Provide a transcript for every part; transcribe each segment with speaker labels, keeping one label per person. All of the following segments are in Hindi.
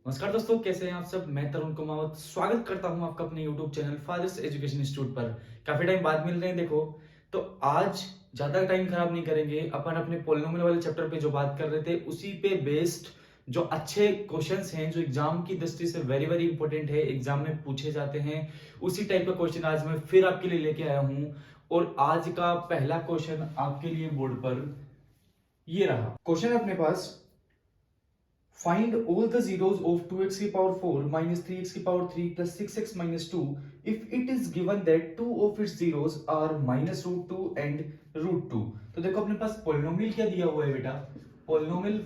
Speaker 1: नमस्कार दोस्तों, कैसे हैं आप सब। मैं तरुण कुमावत स्वागत करता हूं आपका अपने YouTube channel Father's Education Institute पर। काफी टाइम बाद मिल रहे हैं देखो। तो आज ज्यादा टाइम खराब नहीं करेंगे, अपन अपने पोलिनोमियल वाले चैप्टर पे जो बात कर रहे थे उसी पे बेस्ड जो अच्छे क्वेश्चंस हैं, जो एग्जाम की दृष्टि से वेरी वेरी इंपॉर्टेंट है, एग्जाम में पूछे जाते हैं, उसी टाइप का क्वेश्चन आज मैं फिर आपके लिए लेके आया हूं। और आज का पहला क्वेश्चन आपके लिए बोर्ड पर ये रहा। क्वेश्चन अपने पास, find all the zeros of 2x की power 4 minus 3x की power 3 plus 6x minus 2 if it is given that two of its zeros are minus root 2 and root 2। तो देखो अपने पास पोलिनोमियल क्या दिया हुआ है बेटा। पोलिनोमियल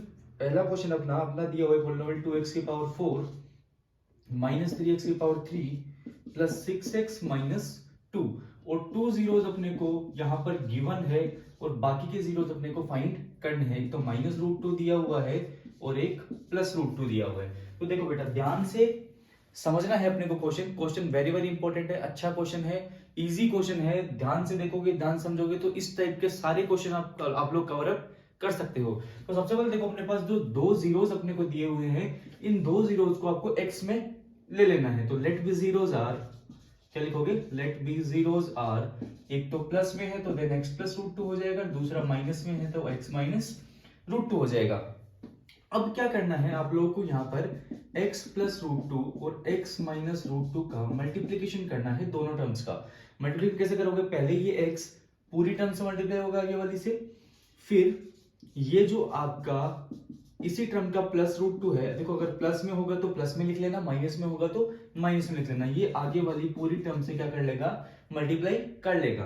Speaker 1: पहला क्वेश्चन अपना दिया हुआ है पोलिनोमियल 2x की पावर 4 माइनस 3x की पावर 3 प्लस 6x माइनस 2 और टू जीरोस अपने को यहां पर गिवन है और बाकी के जीरोस अपने को फाइंड करने हैं। तो माइनस रूट 2 दिया हुआ है और एक प्लस रूट 2 दिया हुआ है। तो देखो बेटा ध्यान से समझना है अपने को। क्वेश्चन वेरी वेरी इंपॉर्टेंट है, अच्छा क्वेश्चन है, इजी क्वेश्चन है। ध्यान से देखोगे, ध्यान समझोगे तो इस टाइप के सारे क्वेश्चन आप लोग कवर अप कर सकते हो। तो सबसे पहले देखो अपने पास जो दो जीरोस अपने को दिए हुए हैं, इन दो जीरोस को आपको एक्स में ले लेना है। तो लेट बी जीरोस आर, क्या लिखोगे, लेट बी जीरोस आर, एक तो प्लस में है तो देन एक्स प्लस रूट 2 हो जाएगा, दूसरा माइनस में है तो एक्स माइनस रूट 2 हो जाएगा। अब क्या करना है आप लोगों को, यहाँ पर x प्लस रूट 2 और x माइनस रूट 2 का मल्टीप्लीकेशन करना है। दोनों टर्म्स का मल्टीप्लीकेशन कैसे करोगे, पहले ये x पूरी टर्म से मल्टीप्लाई होगा आगे वाली से, फिर ये जो आपका इसी टर्म का प्लस रूट 2 है, देखो अगर प्लस में होगा तो प्लस में लिख लेना, माइनस में होगा तो माइनस में लिख लेना, ये आगे वाली पूरी टर्म से क्या कर लेगा, मल्टीप्लाई कर लेगा।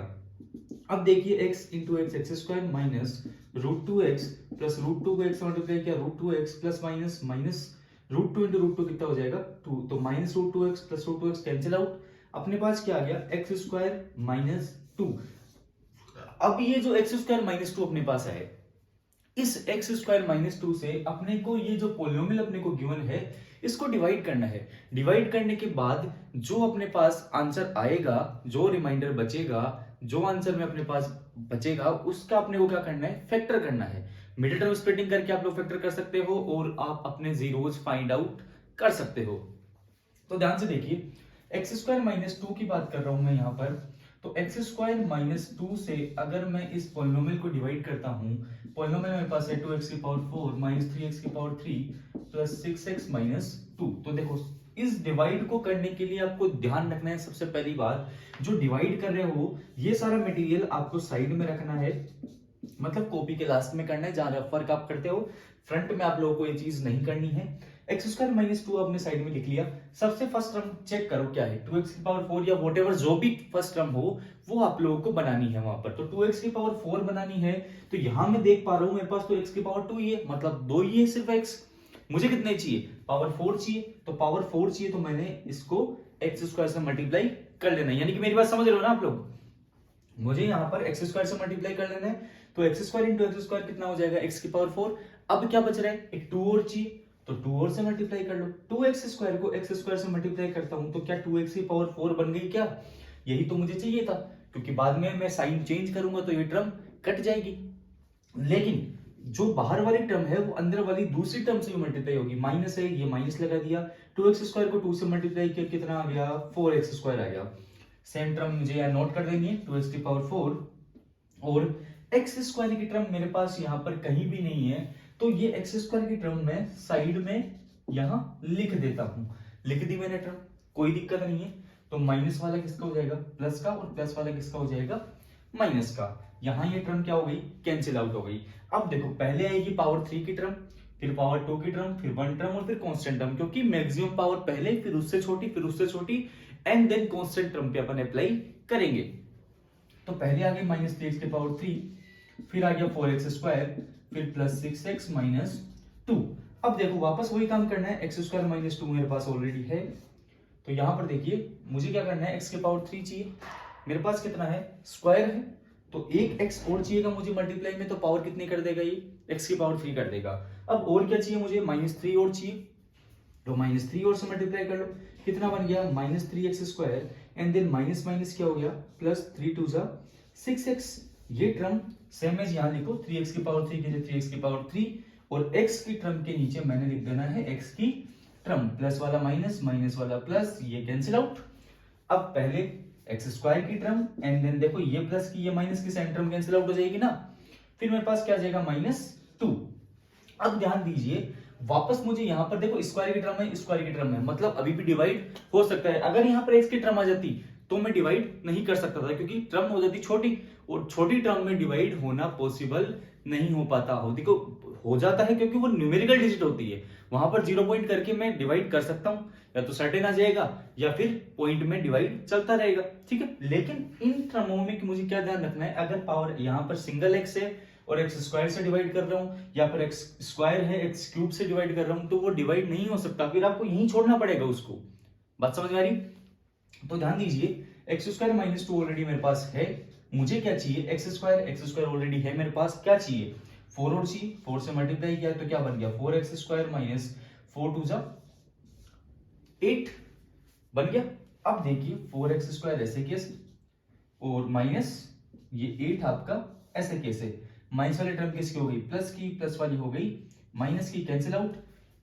Speaker 1: अब देखिए x into x x square minus root 2x plus root 2 को x मल्टीप्लाई किया, root 2x plus minus minus root 2 into root 2 कितना हो जाएगा 2, तो minus root 2x plus root 2x cancel out. अपने पास क्या आ गया, एक्स स्क्वायर माइनस 2। अब ये जो एक्स स्क्वायर माइनस 2 अपने पास है, इस एक्स स्क्वायर माइनस 2 से अपने को ये जो पोलिनोमियल अपने को गिवन है इसको डिवाइड करना है। डिवाइड करने के बाद जो अपने पास आंसर आएगा, जो रिमाइंडर बचेगा, जो आंसर में अपने पास बचेगा उसका अपने को क्या करना है, फैक्टर करना है। मिडिल टर्म स्प्लिटिंग करके आप लोग फैक्टर कर सकते हो और आप अपने जीरोस फाइंड आउट कर सकते हो। तो ध्यान से देखिए, एक्स स्क्वायर माइनस 2 की बात कर रहा हूं मैं यहां पर। तो एक्स स्क्वायर माइनस 2 से अगर मैं इस पोलिनोमियल को डिवाइड करता हूं, पोलिनोमियल मेरे पास है 2x की पावर 4 माइनस 3x की पावर 3 प्लस 6x माइनस 2। तो देखो इस डिवाइड को करने के लिए आपको ध्यान रखना है, सबसे पहली बात जो डिवाइड कर रहे हो ये सारा मटेरियल आपको साइड में रखना है, मतलब कॉपी के लास्ट में करना है, जहां रेफर आप करते हो फ्रंट में आप लोगों को ये चीज नहीं करनी है। एक्स स्क्वायर माइनस 2 आपने साइड में लिख लिया। सबसे फर्स्ट टर्म चेक करो क्या है, 2x की पावर 4 या वॉटेवर जो भी फर्स्ट टर्म हो वो आप लोगों को बनानी है वहां पर। तो 2x की पावर 4 बनानी है, तो यहां मैं देख पा रहा हूं मेरे पास तो x की पावर 2 ही है, मतलब 2 ही है सिर्फ x। मुझे कितने चाहिए, पावर 4 चाहिए, तो पावर 4 चाहिए तो मैंने इसको एक्स स्क्वायर से मल्टीप्लाई कर लेना है। यानी कि मेरी बात समझ रहे हो ना आप लोग, मुझे यहां पर एक्स स्क्वायर से मल्टीप्लाई कर लेना है। तो x square into x square कितना हो जाएगा, एक्स की पावर 4। अब क्या बच रहा है, एक 2 और चाहिए, तो 2 और से मल्टीप्लाई कर लो। 2x स्क्वायर को एक्स स्क्वायर से मल्टीप्लाई करता हूं तो क्या 2x की पावर 4 बन गई क्या, यही तो मुझे चाहिए था, क्योंकि बाद में मैं साइन चेंज करूंगा तो ये टर्म कट जाएगी। लेकिन जो बाहर वाली टर्म है वो अंदर वाली दूसरी टर्म से मल्टीप्लाई होगी, माइनस है ये माइनस लगा दिया, 2x स्क्वायर को 2 से मल्टीप्लाई किया कितना आ गया, 4x स्क्वायर आ गया। सेम टर्म मुझे यहाँ नोट कर देनी है, 2x की पावर 4 और एक्स स्क्वायर की टर्म मेरे पास यहाँ पर कहीं भी नहीं है, तो ये एक्स स्क्वायर की टर्म मैं साइड में यहां लिख देता हूं। लिख दी मैंने टर्म, कोई दिक्कत नहीं है। तो माइनस वाला किसका हो जाएगा, प्लस का, और प्लस वाला किसका हो जाएगा, माइनस का। यहां ये टर्म क्या हो गई, कैंसिल आउट हो गई। अब देखो पहले आएगी पावर 3 की टर्म, फिर पावर 2 की टर्म, फिर 1 टर्म और फिर कांस्टेंट टर्म, क्योंकि मैक्सिमम पावर पहले, फिर उससे छोटी, फिर उससे छोटी, एंड देन कांस्टेंट टर्म पे अपन अप्लाई करेंगे। तो पहले आ गई माइनस 3x की पावर 3, फिर आ गया 4x स्क्वायर, फिर प्लस 6x माइनस 2। अब देखो वापस वही काम करना है, एक्स स्क्वायर माइनस 2 मेरे पास ऑलरेडी है, तो यहां पर देखिए मुझे क्या करना है, x की पावर 3 चाहिए, मेरे पास कितना है, स्क्वायर है, तो एक x और चाहिएगा मुझे मल्टीप्लाई में, तो पावर कितनी कर देगा ये, x की पावर 3 कर देगा। अब और क्या चाहिए मुझे, -3 और चाहिए, तो -3 और से मल्टीप्लाई कर लो, कितना बन गया, -3x square, and then minus minus क्या हो गया, प्लस 3 2 जा 6x। ये टर्म सेम एज यहां लिखो, 3x की पावर 3 के लिए 3x की पावर 3, और x की टर्म के नीचे मैंने लिख देना है x की टर्म, प्लस वाला माइनस, माइनस वाला प्लस, ये कैंसिल आउट। अब पहले एक्स स्क्वायर की टर्म एंड देन देखो ये प्लस की ये माइनस की साइन टर्म कैंसिल आउट हो जाएगी ना, फिर मेरे पास क्या आ जाएगा -2। अब ध्यान दीजिए वापस मुझे यहां पर देखो स्क्वायर की टर्म है, स्क्वायर की टर्म है, मतलब अभी भी डिवाइड हो सकता है। अगर यहां पर एक्स की टर्म आ जाती तो मैं डिवाइड नहीं कर सकता था, क्योंकि टर्म हो जाती छोटी, और छोटी टर्म में डिवाइड होना पॉसिबल नहीं हो पाता हो। देखो हो जाता है क्योंकि वो न्यूमेरिकल डिजिट होती है, वहां पर 0 पॉइंट करके मैं डिवाइड कर सकता हूं, या तो सर्टेन आ जाएगा या फिर पॉइंट में डिवाइड चलता रहेगा, ठीक है। लेकिन इन टर्मों में मुझे क्या ध्यान रखना है, अगर पावर यहां पर सिंगल एक्स है और एक्स स्क्वायर से डिवाइड कर रहा हूं, या फिर एक्स स्क्वायर है एक्स क्यूब से डिवाइड कर रहा हूं, तो वो डिवाइड नहीं हो सकता, फिर आपको यहीं छोड़ना पड़ेगा उसको। बात समझ में आ रही? तो ध्यान दीजिए एक्स स्क्वायर -2 ऑलरेडी मेरे पास है, मुझे क्या चाहिए, एक्स स्क्वायर ऑलरेडी है मेरे पास, क्या चाहिए 4 और चाहिए, 4 से मल्टीप्लाई किया तो क्या बन गया 4x स्क्वायर माइनस 4 2 जा 8 बन गया। अब देखिए 4x स्क्वायर ऐसे कैसे, और माइनस ये 8 आपका ऐसे कैसे, माइनस वाली टर्म किसकी हो गई, प्लस की, प्लस वाली हो गई माइनस की, कैंसिल आउट।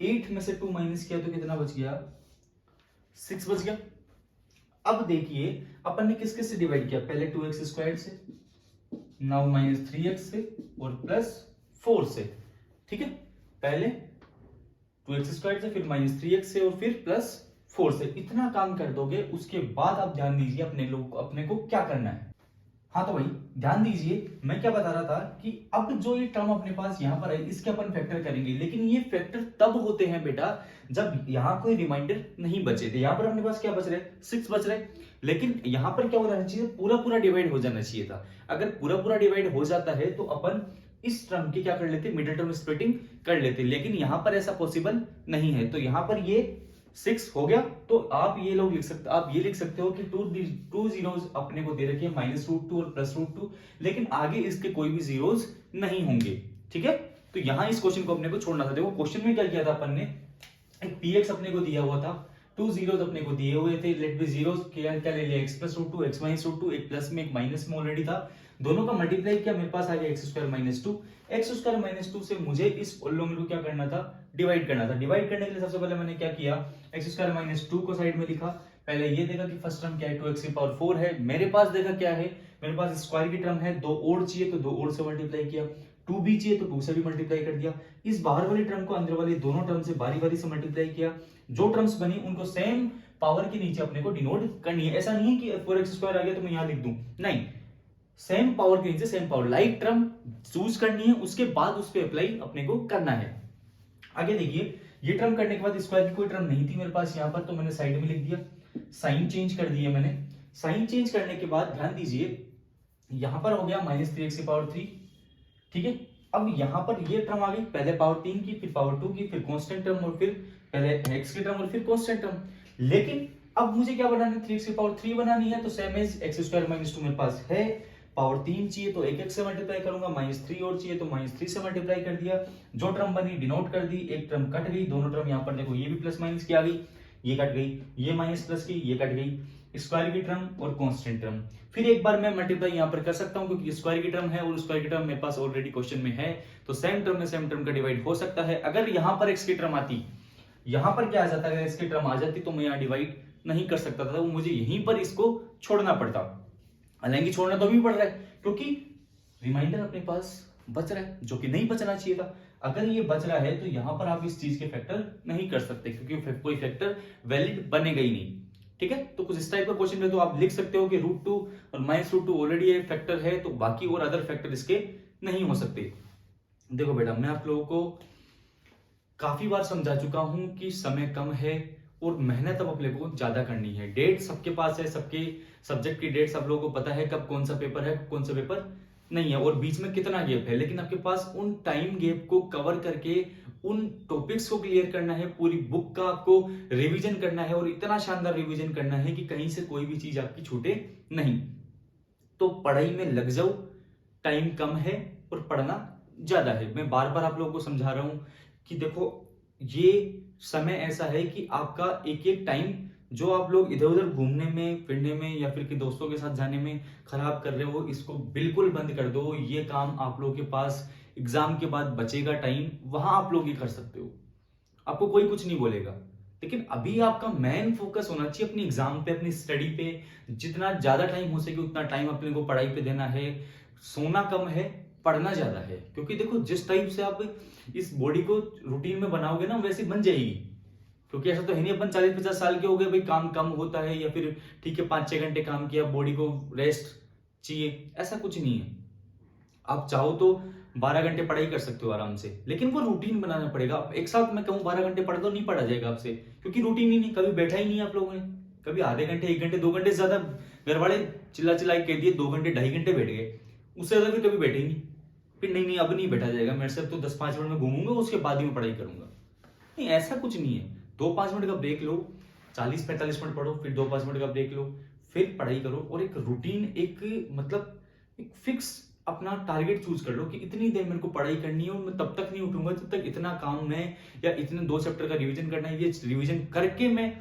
Speaker 1: 8 में से 2 माइनस किया तो कितना बच गया, 6 बच गया। अब देखिए अपन ने किस किस से डिवाइड किया, पहले 2x स्क्वायर से, नाउ -3x से, और प्लस 4 से, ठीक है। पहले 2x स्क्वायर से, फिर -3x से, और फिर प्लस 4 से। इतना काम कर दोगे, उसके बाद आप ध्यान दीजिए अपने को क्या करना है। हाँ तो भाई ध्यान दीजिए, मैं क्या बता रहा था कि अब जो ये टर्म अपने पास यहां पर है इसके अपन फैक्टर करेंगे, लेकिन ये फैक्टर तब होते हैं बेटा जब यहां कोई रिमाइंडर नहीं बचे थे। यहां पर अपने पास क्या बच रहे, 6 बच रहे, लेकिन यहां पर क्या हो जाना चाहिए, पूरा पूरा डिवाइड हो जाना चाहिए था। अगर पूरा पूरा डिवाइड हो जाता है तो अपन इस टर्म की क्या कर लेते, मिडिल टर्म स्प्लिटिंग कर लेते, लेकिन यहां पर ऐसा पॉसिबल नहीं है। तो यहां पर ये 6 हो गया, तो आप ये लिख सकते हो कि टू जीरोस अपने को दे रखे -√2 और +√2, लेकिन आगे इसके कोई भी जीरोस नहीं होंगे, ठीक है। तो यहां इस क्वेश्चन को अपने को छोड़ना था। देखो क्वेश्चन में क्या किया था अपन ने, एक px अपने को दिया हुआ था, 2 जीरोस अपने को दिए हुए थे, लेट बी जीरोस क्या ले लिया, x+√2 x -√2, एक प्लस में एक माइनस में ऑलरेडी था, दोनों का मल्टीप्लाई किया, मेरे पास आ गया x² - 2 से मुझे इस पॉलिनोमियल को क्या करना था, डिवाइड करना था। डिवाइड करने के लिए सबसे पहले मैंने क्या किया, x² - 2 को साइड में लिखा, पहले ये देखा कि फर्स्ट टर्म क्या है, 2x⁴ है, मेरे पास देखा क्या है, मेरे पास स्क्वायर की टर्म है, 2 और चाहिए तो 2 और से मल्टीप्लाई किया, 2 भी चाहिए तो 2 से भी मल्टीप्लाई कर दिया। इस बाहर वाली टर्म को अंदर वाली दोनों टर्म से बारी बारी से मल्टीप्लाई किया, जो टर्म्स बनी उनको सेम पावर के नीचे अपने को डिनोट करनी है। ऐसा नहीं है कि 4x² आ गया तो मैं यहां लिख दूं, नहीं, सेम पावर के नीचे same power, like term choose करनी है, उसके बाद उस पर अप्लाई अपने को करना है। आगे देखिए ये टर्म करने के बाद स्क्वायर की कोई टर्म नहीं थी मेरे पास यहां पर, तो मैंने साइड में लिख दिया, साइन चेंज कर दिया मैंने। साइन चेंज करने के बाद ध्यान दीजिए यहां पर हो गया -3x⁴, ठीक है। अब यहां पर ये टर्म आ गई, पहले पावर 3 की, फिर पावर 2 की, फिर कांस्टेंट टर्म, और फिर पहले x की टर्म और फिर कांस्टेंट टर्म। लेकिन अब मुझे क्या बनाना है, 3x⁴ बनानी है, तो सेम एज x² - 2 मेरे पास है, पावर 3 चाहिए तो 1x से मल्टीप्लाई करूंगा, -3 और चाहिए तो -3 से मल्टीप्लाई कर दिया, जो टर्म बनी डिनोट कर दी, एक टर्म कट गई, दोनों टर्म यहां पर देखो ये भी प्लस माइनस की आ गई, ये कट गई, ये माइनस प्लस की, ये कट गई, स्क्वायर की टर्म और कांस्टेंट टर्म। फिर एक बार मैं मल्टीप्लाई यहां पर कर सकता हूं, क्योंकि स्क्वायर की टर्म है और स्क्वायर की टर्म मेरे पास ऑलरेडी क्वेश्चन में है, तो सेम टर्म में सेम टर्म का डिवाइड हो सकता है। अगर यहां पर x की टर्म आती, यहां पर क्या आ जाता, अगर x की टर्म आ जाती तो मैं यहां डिवाइड नहीं कर सकता था, मुझे यहीं पर इसको छोड़ना पड़ता। हालांकि छोड़ना तो भी पड़ रहा है क्योंकि रिमाइंडर अपने पास बच रहा है, जो कि नहीं बचना चाहिए था। अगर ये बच रहा है तो यहां पर आप इस चीज के फैक्टर नहीं कर सकते, क्योंकि कोई फैक्टर वैलिड बनेगा ही नहीं, ठीक है। तो कुछ इस टाइप का क्वेश्चन है तो आप लिख सकते हो कि √2 और -√2 ऑलरेडी एक फैक्टर है, तो बाकी और अदर फैक्टर इसके नहीं हो सकते। देखो बेटा मैं आप लोगों को काफी बार समझा चुका हूं कि समय कम है और मेहनत अब अपने को ज्यादा करनी है। डेट सबके पास है, सबके सब्जेक्ट की डेट सब लोगों को पता है, कब कौन सा पेपर है कौन सा पेपर नहीं है, और बीच में कितना गैप है, लेकिन आपके पास उन टाइम गैप को कवर करके उन टॉपिक्स को क्लियर करना है, पूरी बुक का आपको रिवीजन करना है, और इतना शानदार रिवीजन करना है कि कहीं से कोई भी चीज आपकी छूटे नहीं। तो पढ़ाई में लग जाओ, टाइम कम है और पढ़ना ज्यादा है। मैं बार बार आप लोगों को समझा रहा हूं कि देखो ये समय ऐसा है कि आपका एक एक टाइम जो आप लोग इधर उधर घूमने में फिरने में या फिर कि दोस्तों के साथ जाने में खराब कर रहे हो, इसको बिल्कुल बंद कर दो। ये काम आप लोगों के पास एग्जाम के बाद बचेगा टाइम, वहां आप लोग ये कर सकते हो, आपको कोई कुछ नहीं बोलेगा। लेकिन अभी आपका मेन फोकस होना चाहिए अपनी एग्जाम पे, अपनी स्टडी पे। जितना ज्यादा टाइम हो सके उतना टाइम अपने को पढ़ाई पे देना है। सोना कम है, पढ़ना ज्यादा है। क्योंकि देखो जिस टाइप से आप इस बॉडी को रूटीन में बनाओगे ना वैसे बन जाएगी। क्योंकि ऐसा तो है नहीं अपन 40-50 साल के हो गए भाई काम कम होता है, या फिर ठीक है 5-6 घंटे काम किया, बॉडी को रेस्ट चाहिए, ऐसा कुछ नहीं है। आप चाहो तो 12 घंटे पढ़ाई कर सकते हो आराम से, लेकिन वो रूटीन बनाना पड़ेगा। एक साथ मैं कहूँ 12 घंटे पढ़ दो, नहीं पढ़ा जाएगा आपसे, क्योंकि रूटीन ही नहीं, कभी बैठा ही नहीं आप लोगों ने। कभी आधे घंटे, 1 घंटे, 2 घंटे से ज्यादा घर वाले चिल्ला चिल्ला के कह दिए 2 घंटे, 2.5 घंटे बैठ गए, उससे ज्यादा फिर कभी बैठे ही नहीं। फिर नहीं नहीं अब नहीं बैठा जाएगा मेरे से, अब तो 10-5 मिनट में घूमूंगा, उसके बाद ही मैं पढ़ाई करूंगा। नहीं, ऐसा कुछ नहीं है। 2-5 मिनट का ब्रेक लो, 40-45 मिनट पढ़ो, फिर 2-5 मिनट का ब्रेक लो, फिर पढ़ाई करो। और एक रूटीन, एक मतलब एक फिक्स अपना टारगेट चूज कर लो कि इतनी देर मेरे को पढ़ाई करनी है और मैं तब तक नहीं उठूंगा जब तक इतना काम मैं, या इतने 2 चैप्टर का रिवीजन करना है, ये रिवीजन करके मैं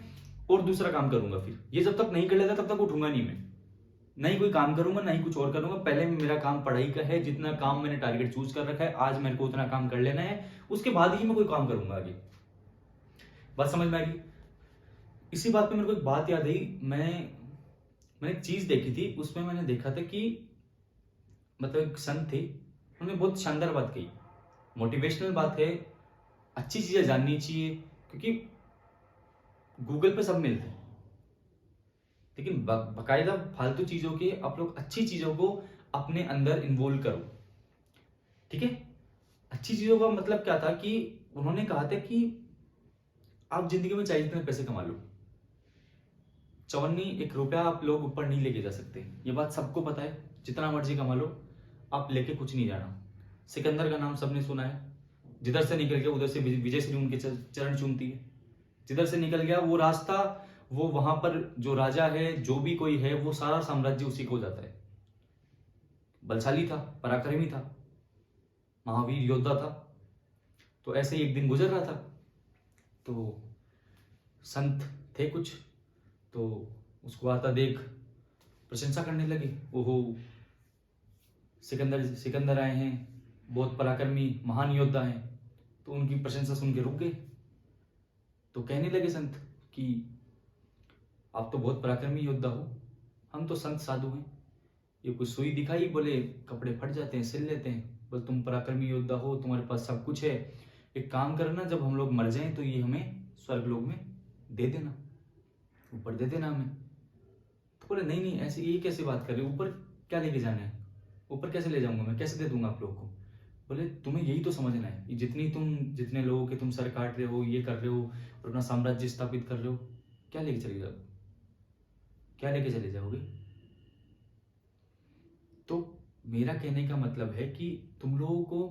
Speaker 1: और दूसरा काम करूंगा। फिर ये जब तक नहीं कर लेता तब तक उठूंगा नहीं मैं, नहीं कोई काम करूंगा, नहीं कुछ और करूंगा। पहले मेरा काम पढ़ाई का है, जितना काम मैंने टारगेट चूज कर रखा है आज मेरे को उतना काम कर लेना है, उसके बाद ही मैं कोई काम करूंगा आगे। बात समझ में आ गई? इसी बात पे मेरे को एक बात याद आई। मैंने एक चीज देखी थी, उसमें मैंने देखा था कि मतलब एक संत थे, उन्होंने बहुत शानदार बात कही, मोटिवेशनल बात है, अच्छी चीजें जाननी चाहिए। क्योंकि गूगल पे सब मिलते हैं, लेकिन बकायदा फालतू चीजों के आप लोग अच्छी चीजों को अपने अंदर इन्वॉल्व करो। ठीक है? अच्छी चीजों का मतलब क्या था कि उन्होंने कहा था कि आप जिंदगी में चाहे जितने पैसे कमा लो, चौनी 1 रुपया आप लोग ऊपर नहीं लेके जा सकते। ये बात सबको पता है। जितना मर्जी कमा लो, आप लेके कुछ नहीं जाना। सिकंदर का नाम सबने सुना है, जिधर से निकल गया उधर से विजय श्री उनके चरण चूमती है। जिधर से निकल गया वो रास्ता, वो वहां पर जो राजा है, जो भी कोई है, वो सारा साम्राज्य उसी को जाता है। बलशाली था, पराक्रमी था, महावीर योद्धा था। तो ऐसे ही एक दिन गुजर रहा था, तो संत थे कुछ, तो उसको आता देख प्रशंसा करने लगे, ओहो सिकंदर सिकंदर आए हैं, बहुत पराक्रमी महान योद्धा हैं। तो उनकी प्रशंसा सुन के रुक गए। तो कहने लगे संत कि आप तो बहुत पराक्रमी योद्धा हो, हम तो संत साधु हैं, ये कोई सुई दिखाई, बोले कपड़े फट जाते हैं, सिल लेते हैं, बोले तुम पराक्रमी योद्धा हो, तुम्हारे पास सब कुछ है, एक काम करना, जब हम लोग मर जाएं तो ये हमें स्वर्ग लोक में दे देना, ऊपर दे देना हमें। तो बोले नहीं नहीं ऐसे ये कैसे बात कर रहे हो, ऊपर क्या लेके जाना है, ऊपर कैसे ले जाऊंगा मैं, कैसे दे दूंगा आप लोगों को। बोले तुम्हें यही तो समझना है, ये जितने लोगों के तुम सर काट रहे हो, ये कर रहे हो और अपना साम्राज्य स्थापित कर रहे हो, क्या लेके चले जाओ, क्या लेके चले जाओगे। तो मेरा कहने का मतलब है कि तुम लोगों को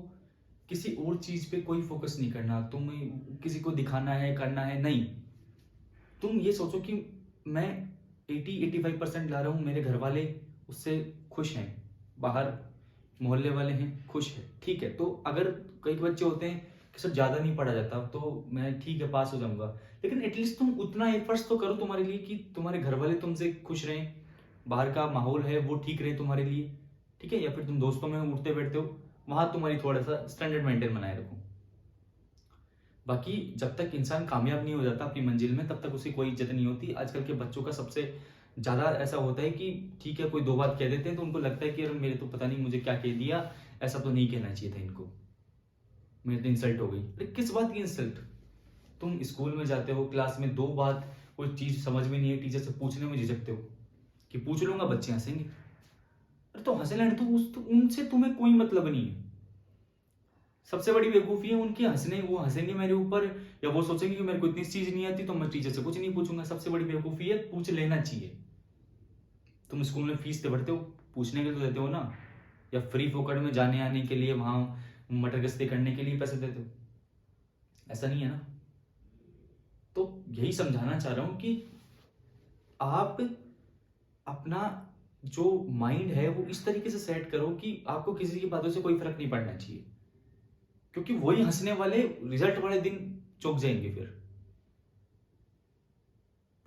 Speaker 1: किसी और चीज पे कोई फोकस नहीं करना, तुम्हें किसी को दिखाना है, करना है, नहीं। तुम ये सोचो कि मैं 80-85% ला रहा हूं, मेरे घर वाले उससे खुश हैं, बाहर मोहल्ले वाले हैं खुश है, ठीक है। तो अगर कई बच्चे होते हैं कि सर ज्यादा नहीं पढ़ा जाता तो मैं ठीक है पास हो जाऊंगा, लेकिन एटलीस्ट तुम उतना एफर्ट्स तो करो तुम्हारे लिए कि तुम्हारे घर वाले तुमसे खुश रहें, बाहर का माहौल है वो ठीक रहे तुम्हारे लिए, ठीक है। या फिर तुम दोस्तों में उठते बैठते हो, वहां तुम्हारी थोड़ा सा स्टैंडर्ड मेंटेन बनाए रखो। बाकी जब तक इंसान कामयाब नहीं हो जाता अपनी मंजिल में, तब तक उसे कोई इज्जत नहीं होती। आजकल के बच्चों का सबसे ज्यादा ऐसा होता है कि ठीक है कोई 2 बात कह देते हैं तो उनको लगता है कि अरे मेरे तो पता नहीं मुझे क्या कह दिया, ऐसा तो नहीं कहना चाहिए था इनको, मेरे तो इंसल्ट हो गई। अरे किस बात की इंसल्ट? तुम स्कूल में जाते हो, क्लास में 2 बात कोई चीज समझ में नहीं है, टीचर से पूछने में झिझकते हो कि पूछ लूंगा बच्चे हंसेंगे। अरे तो हंसे लेने तो उनसे तुम्हें कोई मतलब नहीं है। सबसे बड़ी बेवकूफी है उनकी हंसने, वो हंसेंगे मेरे ऊपर, या वो सोचेंगे कि मेरे को इतनी चीज नहीं आती तो मैं टीचर से कुछ नहीं पूछूंगा। सबसे बड़ी बेवकूफी है, पूछ लेना चाहिए। तुम स्कूल में फीस तो भरते हो, पूछने के लिए तो देते हो ना, या फ्री फोकट में जाने आने के लिए, वहां मटर गश्ती करने के लिए पैसे देते हो, ऐसा नहीं है ना। तो यही समझाना चाह रहा हूं कि आप अपना जो माइंड है वो इस तरीके से सेट करो कि आपको किसी की बातों से कोई फर्क नहीं पड़ना चाहिए, क्योंकि वही हंसने वाले रिजल्ट वाले दिन चौंक जाएंगे।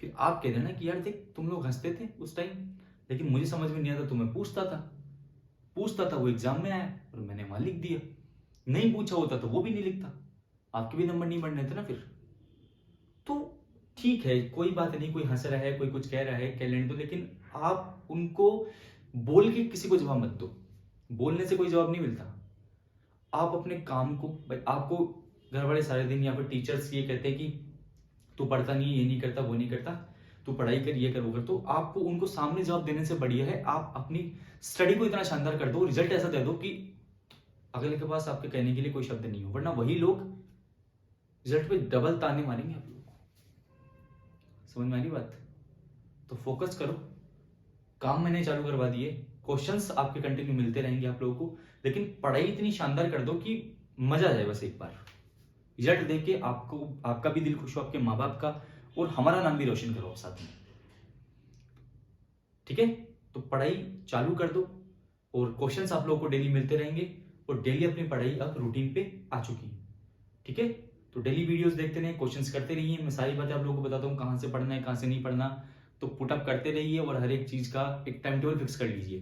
Speaker 1: फिर आप कह देना कि यार देख तुम लोग हंसते थे उस टाइम, लेकिन मुझे समझ में नहीं आता, तुम्हें पूछता था वो एग्जाम में आया और मैंने वहां लिख दिया, नहीं पूछा होता तो वो भी नहीं लिखता, आपके भी नंबर नहीं बढ़ने थे ना फिर। तो ठीक है, कोई बात नहीं, कोई हंस रहा है, कोई कुछ कह रहा है, कह लेने दो, लेकिन आप उनको बोल के किसी को जवाब मत दो। बोलने से कोई जवाब नहीं मिलता। आप अपने काम को, भाई आपको घर वाले सारे दिन या फिर टीचर्स ये कहते हैं कि तू पढ़ता नहीं है, ये नहीं करता, वो नहीं करता, तू पढ़ाई कर, ये कर, वो कर, तो आपको उनको सामने जवाब देने से बढ़िया है आप अपनी स्टडी को इतना शानदार कर दो, रिजल्ट ऐसा दे दो कि अगले के पास आपके कहने के लिए कोई शब्द नहीं हो, वरना वही लोग रिजल्ट पे डबल ताने मारेंगे आप लोगों को। समझ में आ रही बात? तो फोकस करो। काम मैंने चालू करवा दिए, क्वेश्चंस आपके कंटिन्यू मिलते रहेंगे आप लोगों को, लेकिन पढ़ाई इतनी शानदार कर दो कि मजा आ जाए। बस एक बार रिजल्ट देख के आपको, आपका भी दिल खुश हो, आपके माँ बाप का, और हमारा नाम भी रोशन करो आप साथ में। ठीक है, तो पढ़ाई चालू कर दो और क्वेश्चंस आप लोगों को डेली मिलते रहेंगे, और डेली अपनी पढ़ाई अब रूटीन पे आ चुकी है। ठीक है, तो डेली वीडियोस देखते रहिए, क्वेश्चंस करते रहिए, मैं सारी बातें आप लोगों को बताता हूँ, कहाँ से पढ़ना है, कहाँ से नहीं पढ़ना, तो पुटअप करते रहिए, और हर एक चीज का एक टाइम टेबल फिक्स कर लीजिए,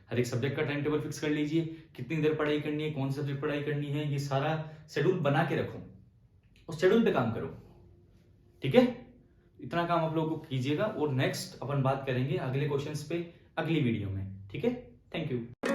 Speaker 1: हर एक सब्जेक्ट का टाइम टेबल फिक्स कर लीजिए, कितनी देर पढ़ाई करनी है, कौन सा सब्जेक्ट पढ़ाई करनी है, ये सारा शेड्यूल बना के रखो, उस शेड्यूल पे काम करो। ठीक है, इतना काम आप लोगों को कीजिएगा, और नेक्स्ट अपन बात करेंगे अगले क्वेश्चंस पे अगली वीडियो में। ठीक है, थैंक यू।